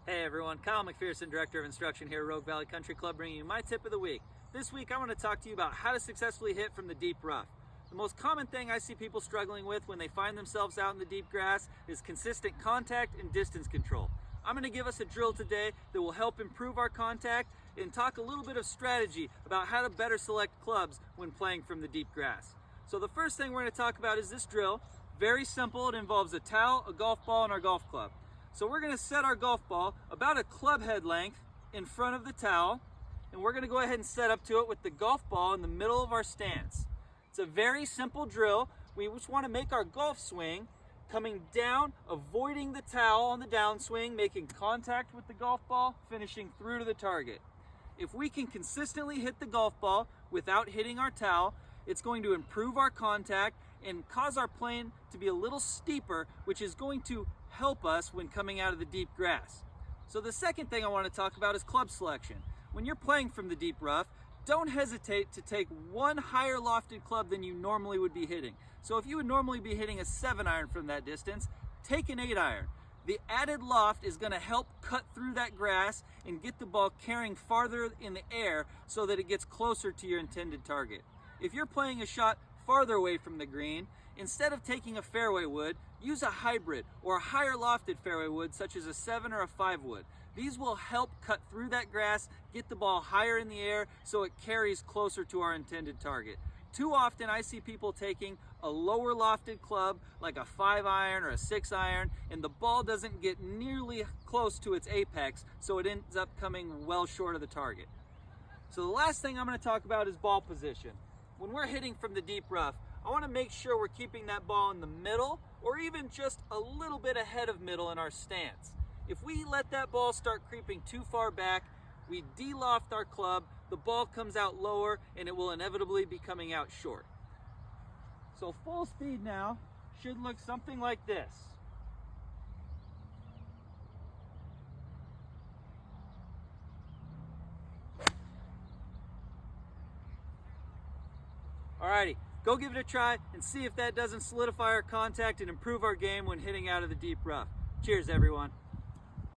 Hey everyone, Kyle McPherson, Director of Instruction here at Rogue Valley Country Club, bringing you my tip of the week. This week I want to talk to you about how to successfully hit from the deep rough. The most common thing I see people struggling with when they find themselves out in the deep grass is consistent contact and distance control. I'm going to give us a drill today that will help improve our contact and talk a little bit of strategy about how to better select clubs when playing from the deep grass. So the first thing we're going to talk about is this drill. Very simple. It involves a towel, a golf ball, and our golf club. So we're going to set our golf ball about a club head length in front of the towel, and we're going to go ahead and set up to it with the golf ball in the middle of our stance. It's a very simple drill. We just want to make our golf swing coming down, avoiding the towel on the downswing, making contact with the golf ball, finishing through to the target. If we can consistently hit the golf ball without hitting our towel, it's going to improve our contact and cause our plane to be a little steeper, which is going to help us when coming out of the deep grass. So the second thing I want to talk about is club selection. When you're playing from the deep rough, don't hesitate to take one higher lofted club than you normally would be hitting. So if you would normally be hitting a 7-iron from that distance, take an 8-iron. The added loft is going to help cut through that grass and get the ball carrying farther in the air so that it gets closer to your intended target. If you're playing a shot farther away from the green, instead of taking a fairway wood, use a hybrid or a higher lofted fairway wood such as a 7 or a 5 wood. These will help cut through that grass, get the ball higher in the air so it carries closer to our intended target. Too often I see people taking a lower lofted club like a 5-iron or a 6-iron, and the ball doesn't get nearly close to its apex, so it ends up coming well short of the target. So the last thing I'm going to talk about is ball position. When we're hitting from the deep rough, I want to make sure we're keeping that ball in the middle or even just a little bit ahead of middle in our stance. If we let that ball start creeping too far back, we de-loft our club, the ball comes out lower, and it will inevitably be coming out short. So full speed now should look something like this. Alrighty, go give it a try and see if that doesn't solidify our contact and improve our game when hitting out of the deep rough. Cheers, everyone.